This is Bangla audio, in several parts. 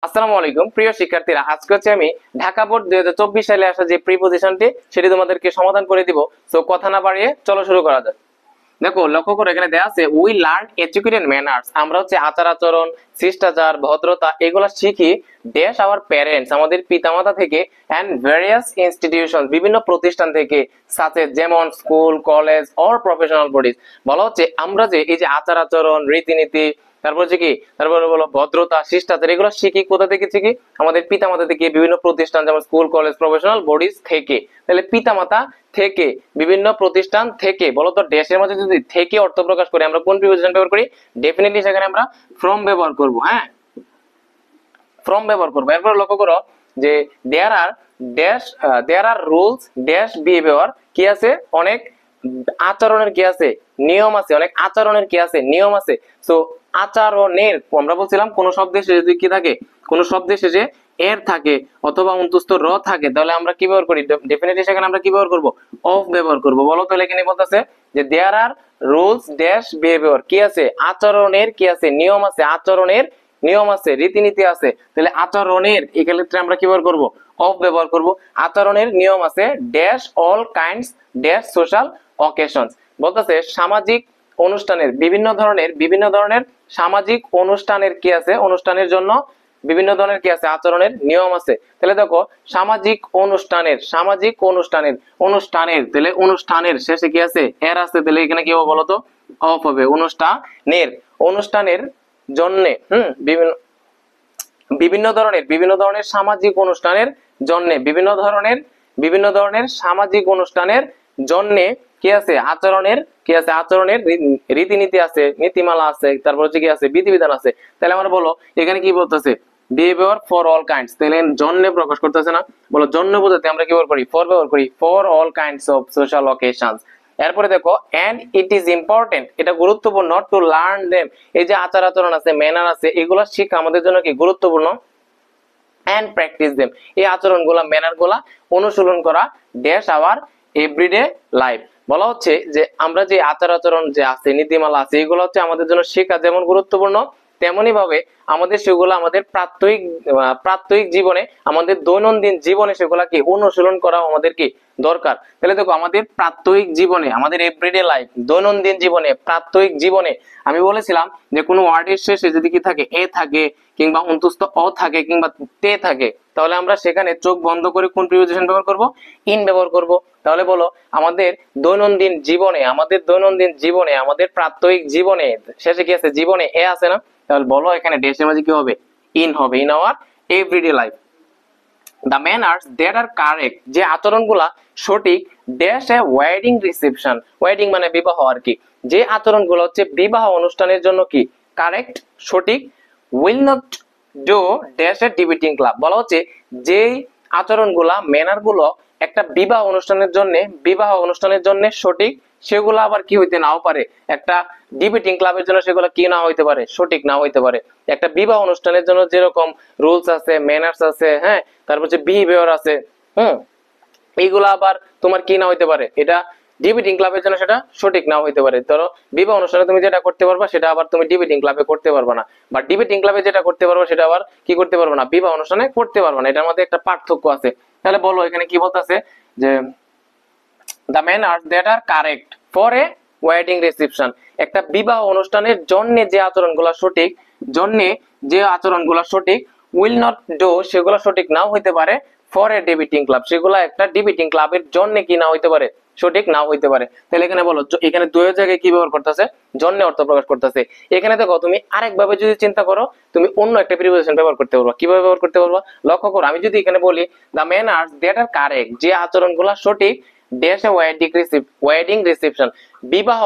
আসসালামু আলাইকুম প্রিয় শিক্ষার্থীরা, আজকে হচ্ছে আমি ঢাকা বোর্ড 2024 সালে আসা যে প্রিপজিশনটি সেটি তোমাদেরকে সমাধান করে দিব। সো কথা না বাড়িয়ে চলো শুরু করা যাক। দেখো, লক্ষ্য করে এখানে দেয়া আছে উই লার্ন এডুকেটেড ম্যানার্স। আমরা হচ্ছে আচার আচরণ, শিষ্টাচার, ভদ্রতা এগুলা শিখি ড্যাশ আওয়ার প্যারেন্টস, আমাদের পিতামাতা থেকে, এন্ড ভেরিয়াস ইনস্টিটিউশন বিভিন্ন প্রতিষ্ঠান থেকে, সাথে যেমন school, college or professional bodies. বলা হচ্ছে আমরা যে এই যে আচার আচরণ, রীতিনীতি, তারপর হচ্ছে কি, তারপরে বলো ভদ্রতা, শিষ্টাচার এগুলো শিখি কোথা থেকে শিখি? আমাদের পিতামাতা থেকে, বিভিন্ন প্রতিষ্ঠান যেমন স্কুল, কলেজ, প্রফেশনাল বডিজ থেকে। তাহলে পিতামাতা থেকে, বিভিন্ন প্রতিষ্ঠান থেকে, বলতো ড্যাশের মধ্যে যদি থেকে অর্থ প্রকাশ করে আমরা কোন প্রিপজিশন ব্যবহার করি? ডেফিনেটলি সেখানে আমরা ফ্রম ব্যবহার করব। হ্যাঁ, ফ্রম ব্যবহার করব। এরপর লক্ষ্য করো যে দেয়ার আর ড্যাশ, দেয়ার আর রুলস ড্যাশ বিহেভিয়ার, কি আছে? অনেক আচরণের কি আছে? নিয়ম আছে। অনেক আচরণের কি আছে? নিয়ম আছে। সো আচরণের আমরা বলছিলাম কোন শব্দের শেষে যদি কি থাকে, কোন শব্দের শেষে এর থাকে অথবা অন্তস্থ র থাকে, তাহলে আমরা কি ব্যবহার করি? ডেফিনেটলি সেখানে আমরা কি ব্যবহার করব? অফ ব্যবহার করব। বলো তাহলে এখানে বলতেছে যে দেয়ার আর রুলস ড্যাশ বিহেভিয়ার, কি আছে? আচরণের কি আছে? নিয়ম আছে। আচরণের নিয়ম আছে, রীতিনীতি আছে। তাহলে আচরণের এই ক্ষেত্রে আমরা কি ব্যবহার করব? অফ ব্যবহার করব। আচরণের নিয়ম আছে dash all kinds dash social occasions. বলতেছে সামাজিক অনুষ্ঠানের বিভিন্ন ধরনের সামাজিক অনুষ্ঠানের কি আছে? অনুষ্ঠানের জন্য বিভিন্ন ধরনের কি আছে? আচরণের নিয়ম আছে। তাহলে দেখো অনুষ্ঠানের তাহলে অনুষ্ঠানের শেষে কি আছে? এর আছে। তাহলে এখানে কি হবে বলতো? অফ হবে। অনুষ্ঠানের জন্য বিভিন্ন বিভিন্ন ধরনের সামাজিক অনুষ্ঠানের জন্য, বিভিন্ন ধরনের সামাজিক অনুষ্ঠানের জন্য কি আছে? আচরণের কি আছে? আচরণের রীতিনীতি আছে, নীতিমালা আছে, তারপর হচ্ছে কি আছে? বিধিবিধান আছে। তাহলে আমরা বলো এখানে কি বলতেছে? Behaviour for all kinds. তাহলে জন্য প্রকাশ করতেছে না, বলো জন্য বোঝাতে আমরা কি ব্যবহার করি? ফর ব্যবহার করি। For all kinds of social occasions. এরপরে দেখো এন্ড ইট ইজ ইম্পর্টেন্ট, এটা গুরুত্বপূর্ণ টু লার্ন দেম, এই যে আচার আচরণ আছে, ম্যানার আছে, এগুলো শিখা আমাদের জন্য কি গুরুত্বপূর্ণ। এন্ড প্র্যাকটিস দেম, এই আচরণগুলা, ম্যানারগুলা অনুশীলন করা ড্যাশ আওয়ার এভরিডে লাইফ। বলা হচ্ছে যে আমরা যে আচার আচরণ যে আছে, নীতিমালা আছে, এগুলো হচ্ছে আমাদের জন্য শেখা যেমন গুরুত্বপূর্ণ, তেমনি ভাবে আমাদের সেগুলো আমাদের প্রাত্যহিক জীবনে, আমাদের দৈনন্দিন জীবনে সেগুলা কি অনুশীলন করা আমাদের কি দরকার। তাহলে দেখো আমাদের প্রাত্যহিক জীবনে, আমাদের এভরিডে লাইফ, দৈনন্দিন জীবনে, প্রাত্যহিক জীবনে আমি বলেছিলাম যে কোনো ওয়ার্ডের শেষে যদি কি থাকে? এ থাকে, কিংবা অন্তস্থ অ থাকে, কিংবা তে থাকে, তাহলে আমরা সেখানে চোখ বন্ধ করে কোন প্রিপজিশন ব্যবহার করব? ইন ব্যবহার করব। তাহলে বলো আমাদের দৈনন্দিন জীবনে, আমাদের প্রাত্যহিক জীবনে শেষে কি আছে? জীবনে এ আছে না? তাহলে বলো এখানে ড্যাশের মাঝে কি হবে? ইন হবে। In our everyday life. The manners that are correct, যে আচরণগুলা সঠিক dash a wedding reception, wedding মানে বিবাহ আর কি, যে আচরণগুলো হচ্ছে বিবাহ অনুষ্ঠানের জন্য কি কারেক্ট, সঠিক, will not do dash a debating club. বলা হচ্ছে যেই আচরণগুলা, ম্যানারগুলো একটা বিবাহ অনুষ্ঠানের জন্য সঠিক, সেগুলো আবার কি হইতে নাও পারে, একটা ডিবেটিং ক্লাবের জন্য সেগুলো কি না হইতে পারে? সঠিক না হইতে পারে। একটা বিবাহ অনুষ্ঠানের জন্য যেরকম রুলস আছে, ম্যানার্স আছে, হ্যাঁ, তারপর হচ্ছে বিহেভিয়ার আছে, এইগুলা আবার তোমার কি না হইতে পারে? এটা ডিবেটিং ক্লাবের জন্য সেটা সঠিক না হইতে পারে। ধরো বিবাহ অনুষ্ঠানে তুমি যেটা করতে পারবা সেটা আবার তুমি ডিবেটিং ক্লাবে করতে পারবা না, বা ডিবেটিং ক্লাবে যেটা করতে পারবা সেটা আবার কি করতে পারবা না? বিবাহ অনুষ্ঠানে করতে পারবা না। এটার মধ্যে একটা পার্থক্য আছে। তাহলে বলো এখানে কি বলতেছে যে the manners that are correct for a wedding reception, একটা বিবাহ অনুষ্ঠানের জন্য যে আচরণগুলো সঠিক will not do, সেগুলো সঠিক নাও হইতে পারে for a debating club, সেগুলো একটা ডিবেটিং ক্লাবের জন্য কি না হইতে পারে? সঠিক নাও হইতে পারে। তাহলে এখানে বলো এখানে দুই জায়গায় কি ব্যবহার করতেছে? জন্য অর্থ প্রকাশ করতেছে। এখানে দেখো তুমি আরেক ভাবে যদি চিন্তা করো, তুমি অন্য একটা প্রিপজিশন ব্যবহার করতে পারবা। কিভাবে ব্যবহার করতে পারবা? লক্ষ্য করো, আমি যদি এখানে বলি the manners that are correct, যে আচরণগুলো সঠিক ড্যাশ এ ওয়েডিং রিসেপশন, বিবাহ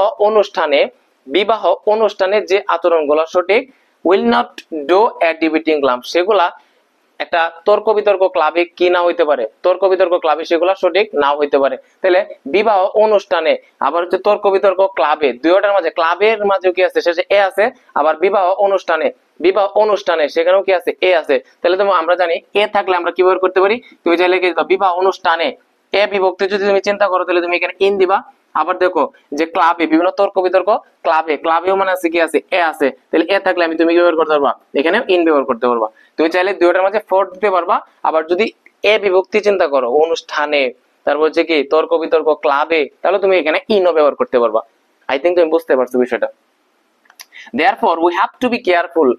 অনুষ্ঠানে যে আচরণগুলো সঠিক, will not do a debating club, সেগুলা একটা তর্ক বিতর্ক ক্লাবে কি না হইতে পারে? তর্ক বিতর্ক ক্লাবে সেগুলা সঠিক না হইতে পারে। তাহলে বিবাহ অনুষ্ঠানে, আবার হচ্ছে তর্ক বিতর্ক ক্লাবে, দুইটার মাঝে, ক্লাবের মাঝেও কি আছে? শেষে এ আছে। আবার বিবাহ অনুষ্ঠানে সেখানেও কি আছে? এ আছে। তাহলে তো আমরা জানি এ থাকলে আমরা কি ব্যবহার করতে পারি? তুমি চাইলে কি বিবাহ অনুষ্ঠানে এ বিভক্তি যদি তুমি চিন্তা করো, তাহলে তুমি এখানে ইন দিবা। আবার দেখো যে ক্লাবে বিভিন্ন তর্ক বিতর্ক, ক্লাবেও মানে আছে কি আছে এ আছে, তাহলে এ থাকলে তুমি কি ব্যবহার করতে পারবা, এখানে ইন ব্যবহার করতে পারবা। তুমি চাইলে দুইটার মাঝে ফর দিতে পারবা। আবার যদি এ বিভক্তি চিন্তা করো অনুষ্ঠানে, তারপর হচ্ছে কি তর্ক বিতর্ক ক্লাবে, তাহলে তুমি এখানে ইনও ব্যবহার করতে পারবা। আই থিঙ্ক তুমি বুঝতে পারছো বিষয়টা। therefore we have to be careful,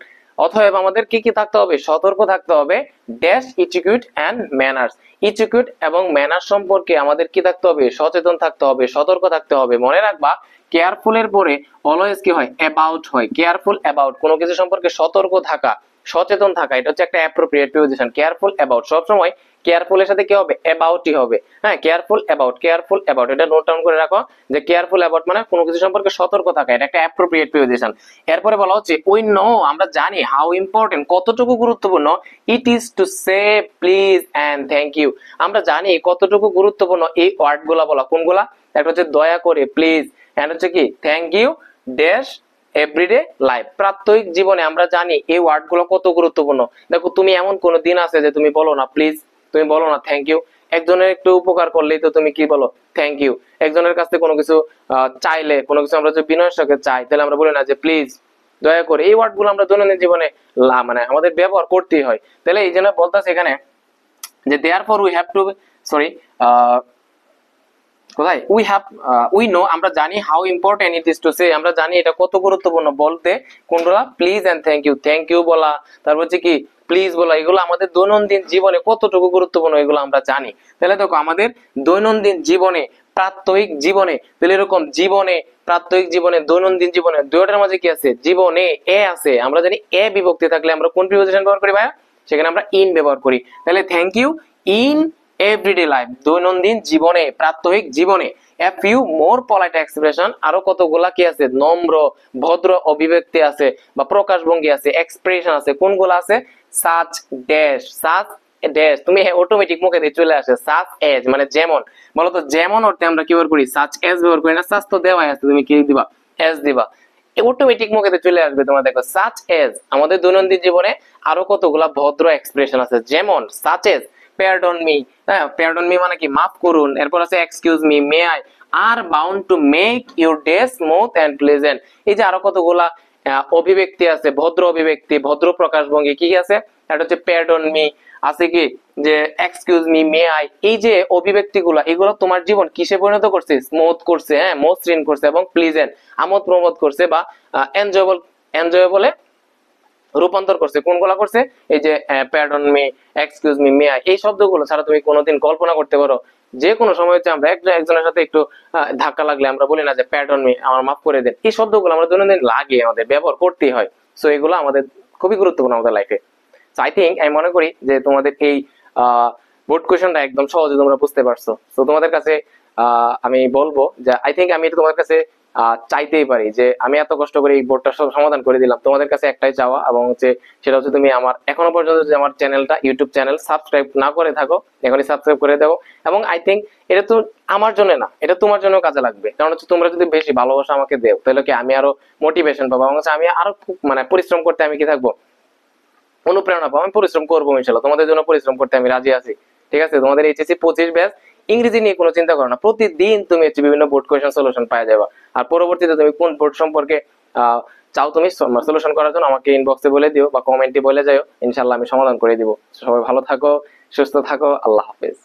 অতএব আমাদের কি কি থাকতে হবে, সতর্ক থাকতে হবে, ড্যাশ ইটিকিউট এন্ড ম্যানার্স, ইটিকিউট এবং ম্যানার সম্পর্কে আমাদের কি থাকতে হবে, সচেতন থাকতে হবে, সতর্ক থাকতে হবে। মনে রাখবা কেয়ারফুল এর পরে অলওয়েজ কি হয়, অ্যাবাউট হয়। কেয়ারফুল অ্যাবাউট, কোনো কিছু সম্পর্কে সতর্ক থাকা, সচেতন থাকা, এটা হচ্ছে একটা অ্যাপ্রোপ্রিয়েট প্রিপোজিশন। কেয়ারফুল অ্যাবাউট, সবসময় কেয়ারফুল এর সাথে কি হবে, অ্যাবাউটই হবে। হ্যাঁ, কেয়ারফুল অ্যাবাউট, কেয়ারফুল অ্যাবাউট, এটা নোট ডাউন করে রাখো যে কেয়ারফুল অ্যাবাউট মানে কোনো কিছু সম্পর্কে সতর্ক থাকা, এটা একটা অ্যাপ্রোপ্রিয়েট প্রিপোজিশন। এরপরে বলা হচ্ছে উই নো, আমরা জানি, হাউ ইম্পর্টেন্ট, কতটুকু গুরুত্বপূর্ণ, it is to say please and thank you, আমরা জানি কতটুকু গুরুত্বপূর্ণ এই ওয়ার্ড গুলা বলা। কোনগুলা, একটা হচ্ছে দয়া করে প্লিজ, এন্ড হচ্ছে কি thank you, dash everyday life, প্রাত্যহিক জীবনে আমরা জানি এই ওয়ার্ড গুলো কত গুরুত্বপূর্ণ। দেখো তুমি এমন কোন দিন আছে যে তুমি বলো না প্লিজ, তুমি বলো না থ্যাংক ইউ। একজনের একটু উপকার করলেই তো তুমি কি বলো, থ্যাংক ইউ। একজনের কাছ থেকে কোনো কিছু চাইলে, কোনো কিছু আমরা যদি বিনয়ের সাথে চাই, তাহলে আমরা বলি না যে প্লিজ, দয়া করে। এই ওয়ার্ড গুলো আমরা দৈনন্দিন জীবনে মানে আমাদের ব্যবহার করতেই হয়। তাহলে এই জন্য বলতেছে এখানে যে therefore we have to sorry কোথায়, উই নো, আমরা জানি, how important it is to say, আমরা জানি এটা কত গুরুত্বপূর্ণ বলতে কোনগুলা, please and thank you, thank you বলা, তারপর হচ্ছে কি প্লিজ বলা, এগুলো আমাদের দৈনন্দিন জীবনে কতটুকু গুরুত্বপূর্ণ এগুলো আমরা জানি। তাহলে দেখো আমাদের দৈনন্দিন জীবনে, প্রাত্যহিক জীবনে, তাহলে এরকম জীবনে, প্রাত্যহিক জীবনে, দৈনন্দিন জীবনে, দুইটার মাঝে কি আছে, জীবনে এ আছে। আমরা জানি এ বিভক্তি থাকলে আমরা কোন প্রিপোজিশন ব্যবহার করি ভাইয়া, সেখানে আমরা ইন ব্যবহার করি। তাহলে thank you in everyday life, দৈনন্দিন জীবনে, প্রাত্যহিক জীবনে। A few more polite expression, আরো কতগুলা কি আছে, নম্র ভদ্র অভিব্যক্তি আছে বা প্রকাশভঙ্গি আছে, এক্সপ্রেশন আছে। কোনগুলা আছে, সাচ ড্যাশ, সাচ ড্যাশ, তুমি অটোমেটিক মুখে দিয়ে চলে আসে, সাচ এজ মানে যেমন। বলতো যেমন অর্থে আমরা কি ব্যবহার করি, সাচ এজ ব্যবহার করি না, সাচ তো দেওয়াই আছে, তুমি কি দিবা, এজ দিবা, অটোমেটিক মুখে চলে আসবে তোমার। দেখো সাচ এজ, আমাদের দৈনন্দিন জীবনে আরো কতগুলা ভদ্র এক্সপ্রেশন আছে, যেমন সাচ এজ প্যারডন মি, হ্যাঁ প্যারডন মি মানে কি মাফ করুন। এরপর আছে excuse me, may I, are bound to make your day smooth and pleasant. এই যে আরো কতগুলা অভিব্যক্তি আছে, ভদ্র অভিব্যক্তি, ভদ্র প্রকাশভঙ্গি কি আছে, এটা হচ্ছে প্যারডন মি, আছে কি যে এক্সকিউজ মি, মে আই। এই যে অভিব্যক্তিগুলো, এগুলো তোমার জীবন কিসে পরিণত করছে, স্মুথ করছে, হ্যাঁ মসৃণ করছে, এবং প্লিজেন্ট আমোদ প্রমোদ করছে, বা এনজয়েবলে রূপান্তর করছে। কোনগুলা করছে, এই যে pardon me, excuse me, may I, এই শব্দগুলো ছাড়া তুমি কোনোদিন কল্পনা করতে পারো যে কোনো সময় হচ্ছে আমরা একজনের সাথে একটু ধাক্কা লাগলে আমরা বলি না যে প্যারডন মি, আমার মাফ করে দেন। এই শব্দগুলো আমরা দৈনন্দিন লাগে, আমাদের ব্যবহার করতেই হয়। সো এগুলো আমাদের খুবই গুরুত্বপূর্ণ আমাদের লাইফে। আই থিঙ্ক, আমি মনে করি যে তোমাদের এই বোর্ড কোয়েশনটা একদম সহজে তোমরা বুঝতে পারছো। তো তোমাদের কাছে আমি বলবো যে আই থিঙ্ক আমি এটা তোমাদের কাছে চাইতেই পারি যে আমি এত কষ্ট করে এই বোর্ডটা সমাধান করে দিলাম, তোমাদের কাছে একটাই চাওয়া, এবং হচ্ছে সেটা হচ্ছে তুমি আমার এখনো পর্যন্ত যে আমার চ্যানেলটা, ইউটিউব চ্যানেল সাবস্ক্রাইব না করে থাকো, এখনই সাবস্ক্রাইব করে দেবো। এবং আই থিঙ্ক এটা তো আমার জন্য না, এটা তোমার জন্য কাজে লাগবে। কারণ হচ্ছে তোমরা যদি বেশি ভালোবাসা আমাকে দেও, তাহলে কি আমি আরো মোটিভেশন পাবো, এবং আমি আরো খুব মানে পরিশ্রম করতে আমি কি থাকবো, অনুপ্রেরণা পাবো। আমি পরিশ্রম করবো ইনশাল্লাহ, তোমাদের জন্য পরিশ্রম করতে আমি রাজি আছি। ঠিক আছে, তোমাদের এইচএসসি 25 ব্যাচ ইংরেজি নিয়ে কোনো চিন্তা করো না, প্রতিদিন তুমি হচ্ছে বিভিন্ন বোর্ড কোয়েশ্চেন সলিউশন পাওয়া যাবে। আর পরবর্তীতে তুমি কোন বোর্ড সম্পর্কে চাও তুমি সলিউশন করার জন্য আমাকে ইনবক্সে বলে দিও বা কমেন্টে বলে যাও, ইনশাল্লাহ আমি সমাধান করে দিব। সবাই ভালো থাকো, সুস্থ থাকো, আল্লাহ হাফেজ।